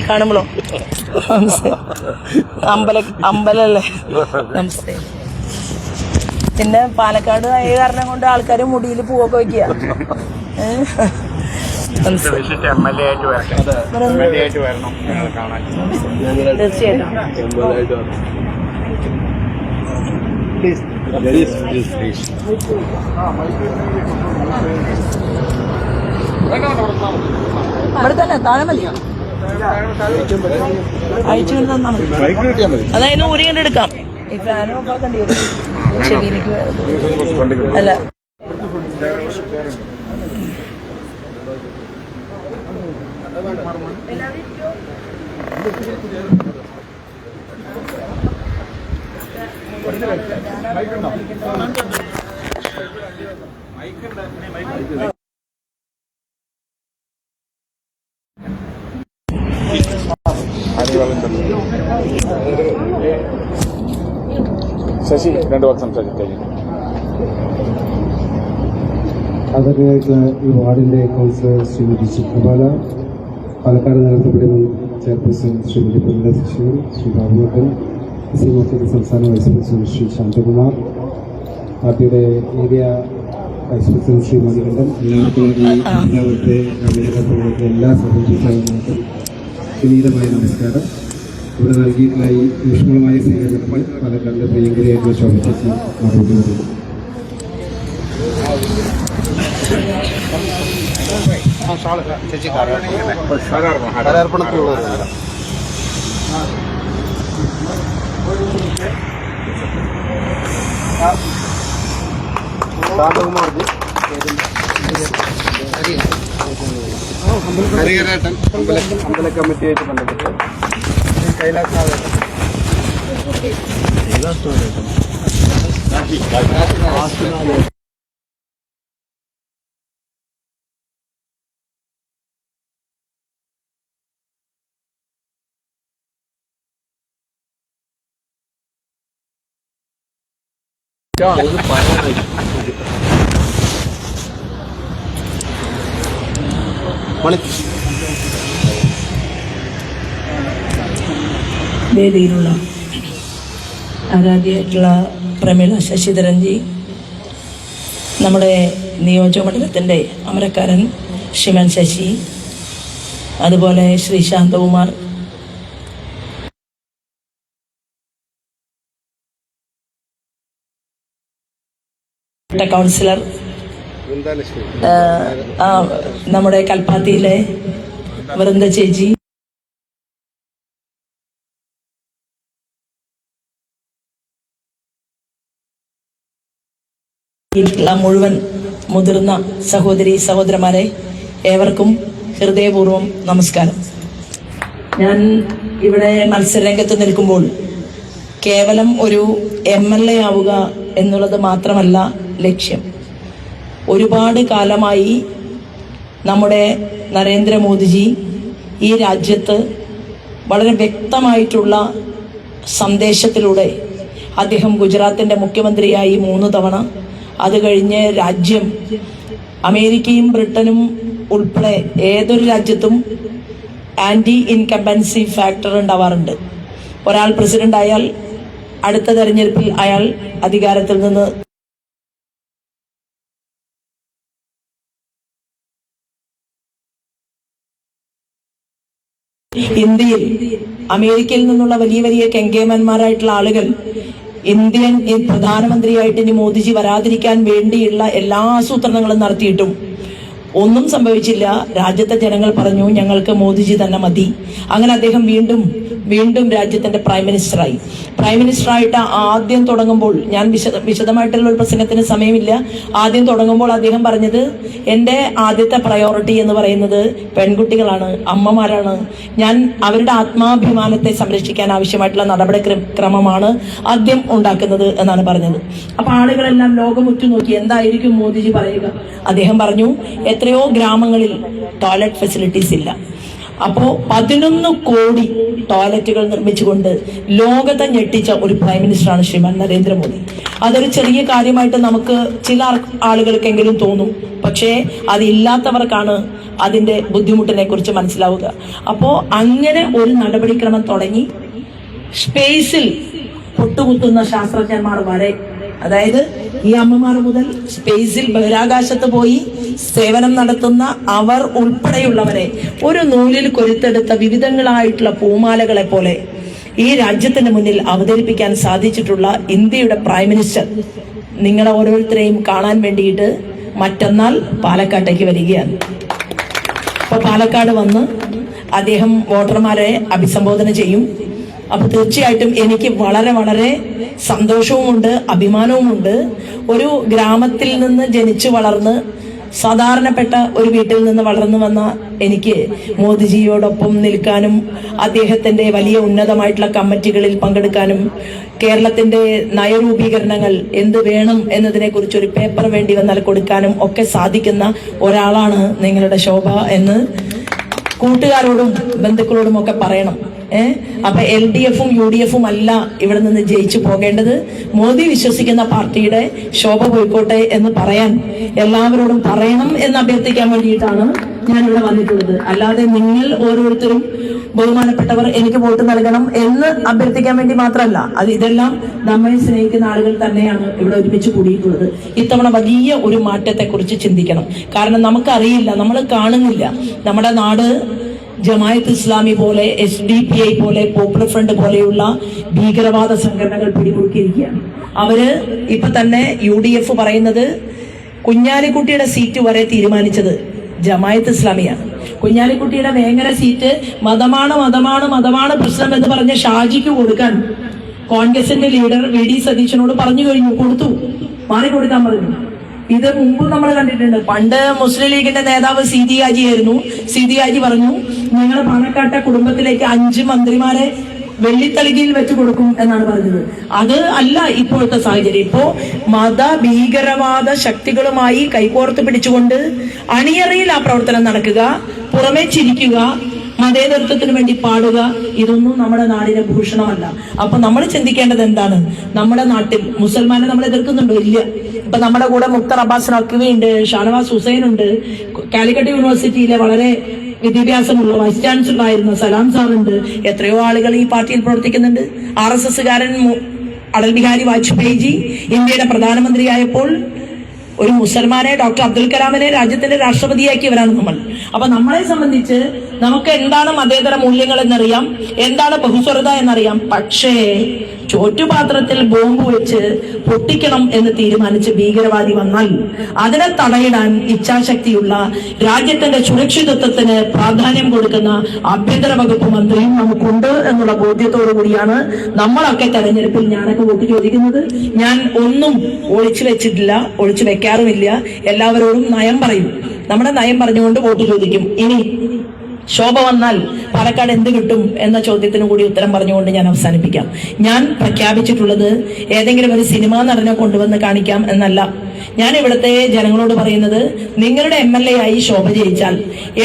കാണുമ്പോഴോ അമ്പലല്ലേ. നമസ്തേ. പിന്നെ പാലക്കാട് ആയ കാരണം കൊണ്ട് ആൾക്കാർ മുടിയിൽ പൂവൊക്കെ വയ്ക്കുക. തീർച്ചയായിട്ടും. ഇവിടെ തന്നെ താഴെ മതി, അയച്ചു തന്നാണ്. അതായത് ഊരി കണ്ട് എടുക്കാം. ഈ ഫാനും ഒക്കെ കണ്ടി വരും. ശരിക്ക് അല്ല ശശി 2 വാക്ക് സംസാരിച്ചു. ആദരണീയരായിട്ടുള്ള ഈ വാർഡിന്റെ കൗൺസിലർ ശ്രീമതി ചിത്രബാല, പാലക്കാട് നഗരസഭയുടെ മുൻ ചെയർപേഴ്സൺ ശ്രീമതി പ്രമിള ശശി, ശ്രീ ബാബുമക്കൻ, സിമോത്തിന്റെ സംസ്ഥാന വൈസ് പ്രസിഡന്റ് ശ്രീ ശാന്തകുമാർ, പാർട്ടിയുടെ area vice president Shri Manikandan, എല്ലാവർക്കും ഈ എല്ലാവരുടെ അഭിനയപ്രവർത്തനങ്ങൾക്ക് എല്ലാ സഹോദരികൾക്കും വിനീതമായ നമസ്കാരം. ഇവിടെ നൽകിയിട്ടുള്ള ഈ ഊഷ്മളമായ സ്വീകരണങ്ങൾ പാലക്കാടിന്റെ പ്രിയങ്കരിയായിട്ടുള്ള ശോഭിച്ചു മറുപടി നൽകുന്നു. ഹരിഹരേട്ടൻ അമ്പല കമ്മിറ്റിയായിട്ട് ബന്ധപ്പെട്ട് കൈലാസ് വേദിയിലുള്ള ആരാധ്യയായിട്ടുള്ള പ്രമിള ശശിധരൻജി, നമ്മുടെ നിയോജകമണ്ഡലത്തിൻ്റെ അമരക്കാരൻ ശിവൻ ശശി, അതുപോലെ ശ്രീ ശാന്തകുമാർ, കൗൺസിലർ, നമ്മുടെ കൽപ്പാത്തിയിലെ വൃന്ദ ചേച്ചി, മുഴുവൻ മുതിർന്ന സഹോദരി സഹോദരന്മാരെ, ഏവർക്കും ഹൃദയപൂർവ്വം നമസ്കാരം. ഞാൻ ഇവിടെ മത്സരരംഗത്ത് നിൽക്കുമ്പോൾ കേവലം ഒരു MLA ആവുക എന്നുള്ളത് മാത്രമല്ല ലക്ഷ്യം. ഒരുപാട് കാലമായി നമ്മുടെ നരേന്ദ്രമോദിജി ഈ രാജ്യത്ത് വളരെ വ്യക്തമായിട്ടുള്ള സന്ദേശത്തിലൂടെ അദ്ദേഹം ഗുജറാത്തിൻ്റെ മുഖ്യമന്ത്രിയായി 3 തവണ, അത് കഴിഞ്ഞ് രാജ്യം അമേരിക്കയും ബ്രിട്ടനും ഉൾപ്പെടെ ഏതൊരു രാജ്യത്തും ആൻറ്റി ഇൻകംബൻസി ഫാക്ടർ ഉണ്ടാവാറുണ്ട്. ഒരാൾ പ്രസിഡന്റ് ആയാൽ അടുത്ത തെരഞ്ഞെടുപ്പിൽ അയാൾ അധികാരത്തിൽ നിന്ന് ഇന്ത്യയിൽ അമേരിക്കയിൽ നിന്നുള്ള വലിയ വലിയ കെങ്കേമന്മാരായിട്ടുള്ള ആളുകൾ ഇന്ത്യൻ പ്രധാനമന്ത്രിയായിട്ട് ഇനി മോദിജി വരാതിരിക്കാൻ വേണ്ടിയുള്ള എല്ലാ ആസൂത്രണങ്ങളും നടത്തിയിട്ടും ഒന്നും സംഭവിച്ചില്ല. രാജ്യത്തെ ജനങ്ങൾ പറഞ്ഞു ഞങ്ങൾക്ക് മോദിജി തന്നെ മതി. അങ്ങനെ അദ്ദേഹം വീണ്ടും രാജ്യത്തിന്റെ പ്രൈം മിനിസ്റ്ററായിട്ട് ആദ്യം തുടങ്ങുമ്പോൾ, ഞാൻ വിശദമായിട്ടുള്ള ഒരു പ്രസംഗത്തിന് സമയമില്ല, ആദ്യം തുടങ്ങുമ്പോൾ അദ്ദേഹം പറഞ്ഞത് എൻ്റെ ആദ്യത്തെ പ്രയോറിറ്റി എന്ന് പറയുന്നത് പെൺകുട്ടികളാണ്, അമ്മമാരാണ്. ഞാൻ അവരുടെ ആത്മാഭിമാനത്തെ സംരക്ഷിക്കാൻ ആവശ്യമായിട്ടുള്ള നടപടിക്രമമാണ് ആദ്യം ഉണ്ടാക്കുന്നത് എന്നാണ് പറഞ്ഞത്. അപ്പൊ ആളുകളെല്ലാം ലോകം ഉറ്റുനോക്കി എന്തായിരിക്കും മോദിജി പറയുക. അദ്ദേഹം പറഞ്ഞു എത്രയോ ഗ്രാമങ്ങളിൽ ടോയ്ലറ്റ് ഫെസിലിറ്റീസ് ഇല്ല. അപ്പോ 11 കോടി ടോയ്ലറ്റുകൾ നിർമ്മിച്ചുകൊണ്ട് ലോകത്തെ ഞെട്ടിച്ച ഒരു പ്രൈം മിനിസ്റ്ററാണ് ശ്രീമാൻ നരേന്ദ്രമോദി. അതൊരു ചെറിയ കാര്യമായിട്ട് നമുക്ക് ചില ആളുകൾക്കെങ്കിലും തോന്നും. പക്ഷേ അതില്ലാത്തവർക്കാണ് അതിന്റെ ബുദ്ധിമുട്ടിനെ കുറിച്ച് മനസ്സിലാവുക. അപ്പോ അങ്ങനെ ഒരു നടപടിക്രമം തുടങ്ങി സ്പേസിൽ പൊട്ടുകുത്തുന്ന ശാസ്ത്രജ്ഞന്മാർ വരെ, അതായത് ഈ അമ്മമാർ മുതൽ സ്പേസിൽ ബഹിരാകാശത്ത് പോയി സേവനം നടത്തുന്ന അവർ ഉൾപ്പെടെയുള്ളവരെ ഒരു നൂലിൽ കൊരുത്തെടുത്ത വിവിധങ്ങളായിട്ടുള്ള പൂമാലകളെ പോലെ ഈ രാജ്യത്തിന് മുന്നിൽ അവതരിപ്പിക്കാൻ സാധിച്ചിട്ടുള്ള ഇന്ത്യയുടെ പ്രൈം മിനിസ്റ്റർ നിങ്ങളെ ഓരോരുത്തരെയും കാണാൻ വേണ്ടിയിട്ട് മറ്റന്നാൾ പാലക്കാട്ടേക്ക് വരികയാണ്. അപ്പൊ പാലക്കാട് വന്ന് അദ്ദേഹം വോട്ടർമാരെ അഭിസംബോധന ചെയ്യും. അപ്പൊ തീർച്ചയായിട്ടും എനിക്ക് വളരെ വളരെ സന്തോഷവുമുണ്ട്, അഭിമാനവുമുണ്ട്. ഒരു ഗ്രാമത്തിൽ നിന്ന് ജനിച്ചു വളർന്ന് സാധാരണപ്പെട്ട ഒരു വീട്ടിൽ നിന്ന് വളർന്നു വന്ന എനിക്ക് മോദിജിയോടൊപ്പം നിൽക്കാനും അദ്ദേഹത്തിന്റെ വലിയ ഉന്നതമായിട്ടുള്ള കമ്മിറ്റികളിൽ പങ്കെടുക്കാനും കേരളത്തിന്റെ നയരൂപീകരണങ്ങൾ എന്ത് വേണം എന്നതിനെ കുറിച്ച് ഒരു പേപ്പർ വേണ്ടി വന്നാൽ കൊടുക്കാനും ഒക്കെ സാധിക്കുന്ന ഒരാളാണ് നിങ്ങളുടെ ശോഭ എന്ന് കൂട്ടുകാരോടും ബന്ധുക്കളോടും ഒക്കെ പറയണം. അപ്പൊ LDFും UDFും അല്ല ഇവിടെ നിന്ന് ജയിച്ചു പോകേണ്ടത്, മോദി വിശ്വസിക്കുന്ന പാർട്ടിയുടെ ശോഭ പോയിക്കോട്ടെ എന്ന് പറയാൻ എല്ലാവരോടും പറയണം എന്ന് അഭ്യർത്ഥിക്കാൻ വേണ്ടിയിട്ടാണ് ഞാൻ ഇവിടെ വന്നിട്ടുള്ളത്. അല്ലാതെ നിങ്ങൾ ഓരോരുത്തരും ബഹുമാനപ്പെട്ടവർ എനിക്ക് വോട്ട് നൽകണം എന്ന് അഭ്യർത്ഥിക്കാൻ വേണ്ടി മാത്രമല്ല. ഇതെല്ലാം നമ്മെ സ്നേഹിക്കുന്ന ആളുകൾ തന്നെയാണ് ഇവിടെ ഒരുമിച്ച് കൂടിയിട്ടുള്ളത്. ഇത്തവണ വലിയ ഒരു മാറ്റത്തെ കുറിച്ച് ചിന്തിക്കണം. കാരണം നമുക്കറിയില്ല, നമ്മൾ കാണുന്നില്ല. നമ്മുടെ നാട് ജമായത്ത് ഇസ്ലാമി പോലെ, SDPI പോലെ, പോപ്പുലർ ഫ്രണ്ട് പോലെയുള്ള ഭീകരവാദ സംഘടനകൾ പിടികൊടുക്കിയിരിക്കുകയാണ്. അവര് ഇപ്പൊ തന്നെ UDF പറയുന്നത് കുഞ്ഞാലിക്കുട്ടിയുടെ സീറ്റ് വരെ തീരുമാനിച്ചത് ജമായത്ത് ഇസ്ലാമിയാണ്. കുഞ്ഞാലിക്കുട്ടിയുടെ വേങ്ങര സീറ്റ് മതമാണ് പ്രശ്നം എന്ന് പറഞ്ഞ ഷാജിക്ക് കൊടുക്കാൻ കോൺഗ്രസിന്റെ ലീഡർ VD സതീശനോട് പറഞ്ഞു കഴിഞ്ഞു, കൊടുത്തു, മാറിക്കൊടുക്കാൻ പറഞ്ഞു. ഇത് മുമ്പ് നമ്മൾ കണ്ടിട്ടുണ്ട്. പണ്ട് മുസ്ലിം ലീഗിന്റെ നേതാവ് സീതി ഹാജി ആയിരുന്നു. സീതി ഹാജി പറഞ്ഞു, ഞങ്ങൾ പാണക്കാട്ടെ കുടുംബത്തിലേക്ക് 5 മന്ത്രിമാരെ വെള്ളിത്തളികയിൽ വെച്ച് കൊടുക്കും എന്നാണ് പറഞ്ഞത്. അത് അല്ല ഇപ്പോഴത്തെ സാഹചര്യം. ഇപ്പോ മത ഭീകരവാദ ശക്തികളുമായി കൈകോർത്ത് പിടിച്ചുകൊണ്ട് അണിയറയിൽ ആ പ്രവർത്തനം നടക്കുക, പുറമെ ചിരിക്കുക, മതേതരത്വത്തിന് വേണ്ടി പാടുക, ഇതൊന്നും നമ്മുടെ നാടിന് ഭൂഷണമല്ല. അപ്പൊ നമ്മൾ ചിന്തിക്കേണ്ടത് എന്താണ്? നമ്മുടെ നാട്ടിൽ മുസൽമാനെ നമ്മൾ എതിർക്കുന്നുണ്ടോ? ഇല്ല. ഇപ്പൊ നമ്മുടെ കൂടെ മുക്തർ അബ്ബാസ് നഖ്വി ഉണ്ട്, ഷാനവാസ് ഹുസൈൻ ഉണ്ട്, കാലിക്കറ്റ് യൂണിവേഴ്സിറ്റിയിലെ വളരെ വിദ്യാഭ്യാസമുള്ള വൈസ് ചാൻസലർ ആയിരുന്ന സലാം സാറുണ്ട്. എത്രയോ ആളുകൾ ഈ പാർട്ടിയിൽ പ്രവർത്തിക്കുന്നുണ്ട്. RSSകാരൻ അടൽ ബിഹാരി വാജ്പേയിജി ഇന്ത്യയുടെ പ്രധാനമന്ത്രിയായപ്പോൾ ഒരു മുസൽമാനെ, ഡോക്ടർ അബ്ദുൽ കലാമിനെ രാജ്യത്തിന്റെ രാഷ്ട്രപതിയാക്കിയവരാണ് നമ്മൾ. അപ്പൊ നമ്മളെ സംബന്ധിച്ച് നമുക്ക് എന്താണ് മതേതര മൂല്യങ്ങൾ എന്നറിയാം, എന്താണ് ബഹുസ്വരത എന്നറിയാം. പക്ഷേ ചോറ്റുപാത്രത്തിൽ ബോംബ് വെച്ച് പൊട്ടിക്കണം എന്ന് തീരുമാനിച്ച് ഭീകരവാദി വന്നാൽ അതിനെ തടയിടാൻ ഇച്ഛാശക്തിയുള്ള, രാജ്യത്തിന്റെ സുരക്ഷിതത്വത്തിന് പ്രാധാന്യം കൊടുക്കുന്ന ആഭ്യന്തര വകുപ്പ് മന്ത്രിയും നമുക്കുണ്ട് എന്നുള്ള ബോധ്യത്തോടു കൂടിയാണ് നമ്മളൊക്കെ തെരഞ്ഞെടുപ്പിൽ ഞാനൊക്കെ വോട്ട് ചോദിക്കുന്നത്. ഞാൻ ഒന്നും ഒളിച്ചു വെച്ചിട്ടില്ല, ഒളിച്ചു വെക്കാറുമില്ല. എല്ലാവരോടും നയം പറയും. നമ്മുടെ നയം പറഞ്ഞുകൊണ്ട് വോട്ട് ചോദിക്കും. ഇനി ശോഭ വന്നാൽ പാലക്കാട് എന്ത് കിട്ടും എന്ന ചോദ്യത്തിന് കൂടി ഉത്തരം പറഞ്ഞുകൊണ്ട് ഞാൻ അവസാനിപ്പിക്കാം. ഞാൻ പ്രഖ്യാപിച്ചിട്ടുള്ളത് ഏതെങ്കിലും ഒരു സിനിമാ നടനെ കൊണ്ടുവന്ന് കാണിക്കാം എന്നല്ല. ഞാൻ ഇവിടുത്തെ ജനങ്ങളോട് പറയുന്നത്, നിങ്ങളുടെ MLA ആയി ശോഭ ജയിച്ചാൽ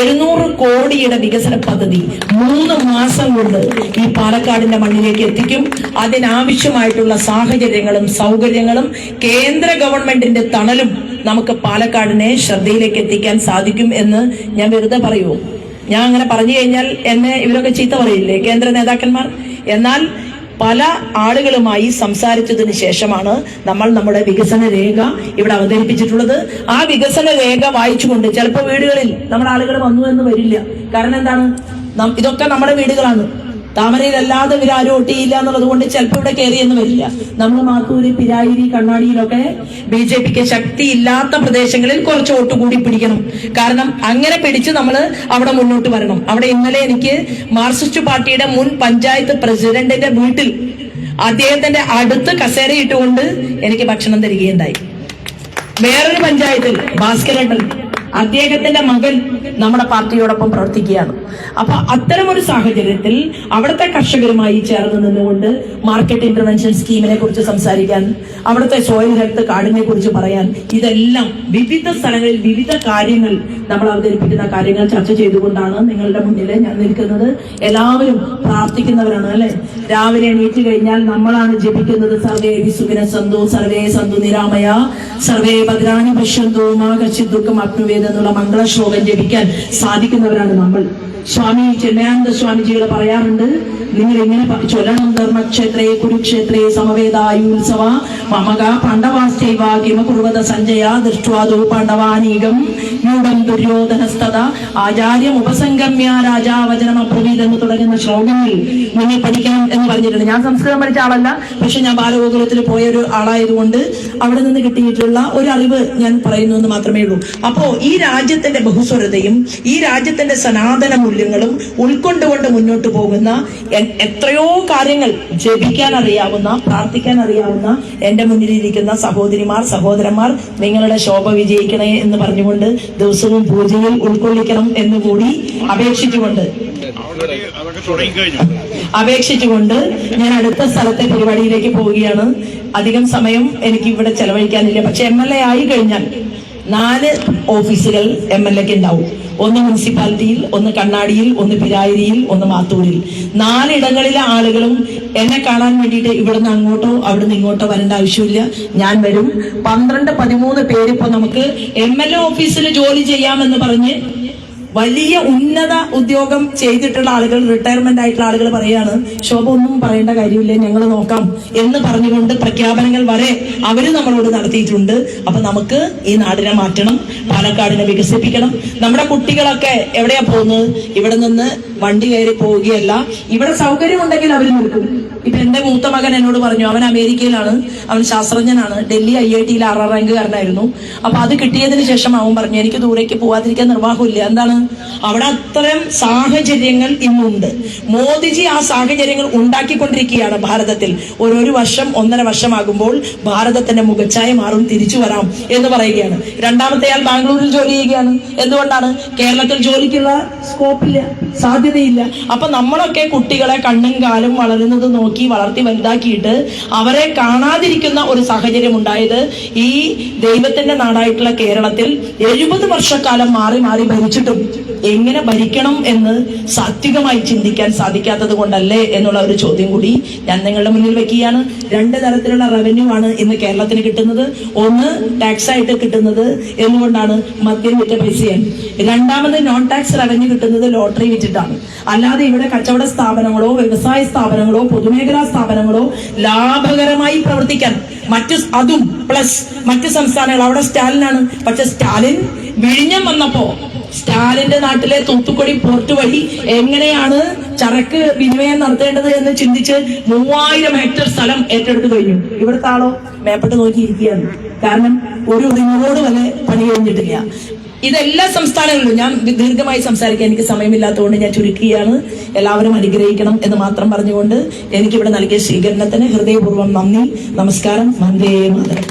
700 കോടിയുടെ വികസന പദ്ധതി 3 മാസം കൊണ്ട് ഈ പാലക്കാടിന്റെ മണ്ണിലേക്ക് എത്തിക്കും. അതിനാവശ്യമായിട്ടുള്ള സാഹചര്യങ്ങളും സൗകര്യങ്ങളും കേന്ദ്ര ഗവൺമെന്റിന്റെ തണലും നമുക്ക് പാലക്കാടിനെ ശ്രദ്ധയിലേക്ക് എത്തിക്കാൻ സാധിക്കും എന്ന് ഞാൻ വെറുതെ പറയൂ. ഞാൻ അങ്ങനെ പറഞ്ഞു കഴിഞ്ഞാൽ എന്നെ ഇവരൊക്കെ ചീത്ത പറയില്ലേ, കേന്ദ്ര നേതാക്കന്മാർ? എന്നാൽ പല ആളുകളുമായി സംസാരിച്ചതിന് ശേഷമാണ് നമ്മൾ നമ്മുടെ വികസന രേഖ ഇവിടെ അവതരിപ്പിച്ചിട്ടുള്ളത്. ആ വികസന രേഖ വായിച്ചുകൊണ്ട് ചിലപ്പോൾ വീടുകളിൽ നമ്മുടെ ആളുകൾ വന്നു എന്ന് വരില്ല. കാരണം എന്താണ്? ഇതൊക്കെ നമ്മുടെ വീടുകളാണ്. താമരയിലല്ലാതെ ഇവരാരും വോട്ടിയില്ല എന്നുള്ളത് കൊണ്ട് ചിലപ്പോൾ ഇവിടെ കയറിയെന്ന് വരില്ല. നമ്മൾ മാത്തൂര്, പിരായിരി, കണ്ണാടിയിലൊക്കെ BJPക്ക് ശക്തിയില്ലാത്ത പ്രദേശങ്ങളിൽ കുറച്ച് വോട്ട് കൂടി പിടിക്കണം. കാരണം അങ്ങനെ പിടിച്ച് നമ്മൾ അവിടെ മുന്നോട്ട് വരണം. അവിടെ ഇന്നലെ എനിക്ക് മാർക്സിസ്റ്റ് പാർട്ടിയുടെ മുൻ പഞ്ചായത്ത് പ്രസിഡന്റിന്റെ വീട്ടിൽ അദ്ദേഹത്തിന്റെ അടുത്ത് കസേരയിട്ടുകൊണ്ട് എനിക്ക് ഭക്ഷണം തരികയുണ്ടായി. വേറൊരു പഞ്ചായത്തിൽ ഭാസ്കരേട്ടൻ അദ്ദേഹത്തിന്റെ മകൻ നമ്മുടെ പാർട്ടിയോടൊപ്പം പ്രവർത്തിക്കുകയാണ്. അപ്പൊ അത്തരമൊരു സാഹചര്യത്തിൽ അവിടുത്തെ കർഷകരുമായി ചേർന്ന് നിന്നുകൊണ്ട് മാർക്കറ്റ് ഇന്റർവെൻഷൻ സ്കീമിനെ കുറിച്ച് സംസാരിക്കാൻ, അവിടുത്തെ സോയിൽ ഹെൽത്ത് കാർഡിനെ കുറിച്ച് പറയാൻ, ഇതെല്ലാം വിവിധ സ്ഥലങ്ങളിൽ വിവിധ കാര്യങ്ങൾ നമ്മൾ അവതരിപ്പിക്കുന്ന കാര്യങ്ങൾ ചർച്ച ചെയ്തുകൊണ്ടാണ് നിങ്ങളുടെ മുന്നിൽ ഞാൻ നിൽക്കുന്നത്. എല്ലാവരും പ്രാർത്ഥിക്കുന്നവരാണ് അല്ലെ? രാവിലെ എണീറ്റ് കഴിഞ്ഞാൽ നമ്മളാണ് ജപിക്കുന്നത് സർവേ വിസുഖിന സന്തു സർവേ സന്തു നിരാമയ സർവേ ഭദ്രാണി പശ്യന്തു മാ കശ്ചിത് ദുഃഖം അപ്നുവേദ് എന്നുള്ള മംഗള ശ്ലോകം ജപിക്കാൻ സാധിക്കുന്നവരാണ് നമ്മൾ. സ്വാമി ചിന്മയാനന്ദ സ്വാമിജികൾ പറയാറുണ്ട്, നിങ്ങൾ ഇങ്ങനെ ചൊല്ലണം: ധർമ്മക്ഷേത്രേ കുരുക്ഷേത്രേ സമവേദായുത്സവ മമക പാണ്ഡവാസ്തൈവ കിമകുർവത സഞ്ജയ ദൃഷ്ട്വാദോ പാണ്ഡവാനീകം യൂഢം ദുര്യോധനസ്തത ആചാര്യം ഉപസംഗമ്യ രാജാവചനം അപ്രവീത് എന്ന് തുടങ്ങുന്ന ശ്ലോകങ്ങൾ നിങ്ങൾ പഠിക്കണം എന്ന് പറഞ്ഞിട്ടുണ്ട്. ഞാൻ സംസ്കൃതം പഠിച്ച ആളല്ല, പക്ഷെ ഞാൻ ബാലഗോകുലത്തിൽ പോയ ഒരു ആളായതുകൊണ്ട് അവിടെ നിന്ന് കിട്ടിയിട്ടുള്ള ഒരു അറിവ് ഞാൻ പറയുന്നു എന്ന് മാത്രമേ ഉള്ളൂ. അപ്പോ ഈ രാജ്യത്തിന്റെ ബഹുസ്വരതയും ഈ രാജ്യത്തിന്റെ സനാതന മൂല്യങ്ങളും ഉൾക്കൊണ്ടുകൊണ്ട് മുന്നോട്ട് പോകുന്ന എത്രയോ കാര്യങ്ങൾ ജപിക്കാൻ അറിയാവുന്ന, പ്രാർത്ഥിക്കാൻ അറിയാവുന്ന എന്റെ മുന്നിലിരിക്കുന്ന സഹോദരിമാർ, സഹോദരന്മാർ, നിങ്ങളുടെ ശോഭ വിജയിക്കണേ എന്ന് പറഞ്ഞുകൊണ്ട് ദിവസവും പൂജയിൽ ഉൾക്കൊള്ളിക്കണം എന്നുകൂടി അപേക്ഷിച്ചുകൊണ്ട് ഞാൻ അടുത്ത സ്ഥലത്തെ പരിപാടിയിലേക്ക് പോവുകയാണ്. അധികം സമയം എനിക്ക് ഇവിടെ ചെലവഴിക്കാനില്ല. പക്ഷെ MLA ആയി കഴിഞ്ഞാൽ 4 ഓഫീസുകൾ MLAക്ക് ഉണ്ടാവും. ഒന്ന് മുനിസിപ്പാലിറ്റിയിൽ, ഒന്ന് കണ്ണാടിയിൽ, ഒന്ന് പിരായിരിയിൽ, ഒന്ന് മാത്തൂരിൽ. 4 ഇടങ്ങളിലെ ആളുകളും എന്നെ കാണാൻ വേണ്ടിയിട്ട് ഇവിടുന്ന് അങ്ങോട്ടോ അവിടുന്ന് ഇങ്ങോട്ടോ വരേണ്ട ആവശ്യമില്ല. ഞാൻ വരും. 12-13 പേര് ഇപ്പൊ നമുക്ക് MLA ഓഫീസിൽ ജോലി ചെയ്യാമെന്ന് പറഞ്ഞ് വലിയ ഉന്നത ഉദ്യോഗം ചെയ്തിട്ടുള്ള ആളുകൾ, റിട്ടയർമെന്റ് ആയിട്ടുള്ള ആളുകൾ പറയാണ്, ശോഭ ഒന്നും പറയേണ്ട കാര്യമില്ല, ഞങ്ങൾ നോക്കാം എന്ന് പറഞ്ഞുകൊണ്ട് പ്രഖ്യാപനങ്ങൾ വരെ അവര് നമ്മളോട് നടത്തിയിട്ടുണ്ട്. അപ്പൊ നമുക്ക് ഈ നാടിനെ മാറ്റണം, പാലക്കാടിനെ വികസിപ്പിക്കണം. നമ്മുടെ കുട്ടികളൊക്കെ എവിടെയാ പോകുന്നത്? ഇവിടെ നിന്ന് വണ്ടി കയറി പോവുകയല്ല, ഇവിടെ സൗകര്യം ഉണ്ടെങ്കിൽ അവർ നിൽക്കും. ഇപ്പൊ എന്റെ മൂത്ത മകൻ എന്നോട് പറഞ്ഞു, അവൻ അമേരിക്കയിലാണ്, അവൻ ശാസ്ത്രജ്ഞനാണ്, ഡൽഹി IITയിൽ 6ാം റാങ്കുകാരനായിരുന്നു. അപ്പൊ അത് കിട്ടിയതിന് ശേഷം അവൻ പറഞ്ഞു, എനിക്ക് ദൂരേക്ക് പോവാതിരിക്കാൻ നിർവാഹമില്ല. എന്താണ്? അവിടെ അത്തരം സാഹചര്യങ്ങൾ ഇന്നുണ്ട്. മോദിജി ആ സാഹചര്യങ്ങൾ ഉണ്ടാക്കിക്കൊണ്ടിരിക്കുകയാണ് ഭാരതത്തിൽ. ഒരു വർഷം 1.5 വർഷമാകുമ്പോൾ ഭാരതത്തിന്റെ മുഖച്ഛായ മാറും, തിരിച്ചു വരാം എന്ന് പറയുകയാണ്. രണ്ടാമത്തെയാൾ ബാംഗ്ലൂരിൽ ജോലി ചെയ്യുകയാണ്. എന്തുകൊണ്ടാണ്? കേരളത്തിൽ ജോലിക്കുള്ള സ്കോപ്പില്ല, സാധ്യതയില്ല. അപ്പൊ നമ്മളൊക്കെ കുട്ടികളെ കണ്ണും കാലും വളരുന്നത് നോക്കി വളർത്തി വലുതാക്കിയിട്ട് അവരെ കാണാതിരിക്കുന്ന ഒരു സാഹചര്യം ഉണ്ടായത് ഈ ദൈവത്തിന്റെ നാടായിട്ടുള്ള കേരളത്തിൽ 70 വർഷക്കാലം മാറി മാറി ഭരിച്ചിട്ടും എങ്ങനെ ഭരിക്കണം എന്ന് സാത്വികമായി ചിന്തിക്കാൻ സാധിക്കാത്തത് കൊണ്ടല്ലേ എന്നുള്ള ഒരു ചോദ്യം കൂടി ഞാൻ നിങ്ങളുടെ മുന്നിൽ വെക്കുകയാണ്. 2 തരത്തിലുള്ള റവന്യൂ ആണ് ഇന്ന് കേരളത്തിന് കിട്ടുന്നത്. ഒന്ന് ടാക്സ് ആയിട്ട് കിട്ടുന്നത് എന്തുകൊണ്ടാണ്? മദ്യം വിറ്റ പൈസയാണ്. രണ്ടാമത് നോൺ ടാക്സ് റവന്യൂ കിട്ടുന്നത് ലോട്ടറി വിറ്റിട്ടാണ്. അല്ലാതെ ഇവിടെ കച്ചവട സ്ഥാപനങ്ങളോ വ്യവസായ സ്ഥാപനങ്ങളോ പൊതുമേഖലാ സ്ഥാപനങ്ങളോ ലാഭകരമായി പ്രവർത്തിക്കാൻ അതും പ്ലസ് മറ്റ് സംസ്ഥാനങ്ങൾ, അവിടെ സ്റ്റാലിനാണ്. പക്ഷെ സ്റ്റാലിൻ വിഴിഞ്ഞം വന്നപ്പോ സ്റ്റാലിന്റെ നാട്ടിലെ തൂത്തുക്കുടി പോർട്ട് വഴി എങ്ങനെയാണ് ചരക്ക് വിനിമയം നടത്തേണ്ടത് എന്ന് ചിന്തിച്ച് 3000 ഹെക്ടർ സ്ഥലം ഏറ്റെടുത്തു കഴിഞ്ഞു. ഇവിടുത്തെ ആളോ മേപ്പെട്ട് നോക്കിയിരിക്കുകയാണ്. കാരണം ഒരു റിങ്ങോട് വരെ പണി കഴിഞ്ഞിട്ടില്ല. ഇതെല്ലാ സംസ്ഥാനങ്ങളിലും, ഞാൻ ദീർഘമായി സംസാരിക്കാൻ എനിക്ക് സമയമില്ലാത്തതുകൊണ്ട് ഞാൻ ചുരുക്കുകയാണ്. എല്ലാവരും അനുഗ്രഹിക്കണം എന്ന് മാത്രം പറഞ്ഞുകൊണ്ട് എനിക്കിവിടെ നൽകിയ സ്വീകരണത്തിന് ഹൃദയപൂർവ്വം നന്ദി, നമസ്കാരം, വന്ദേ മാതരം.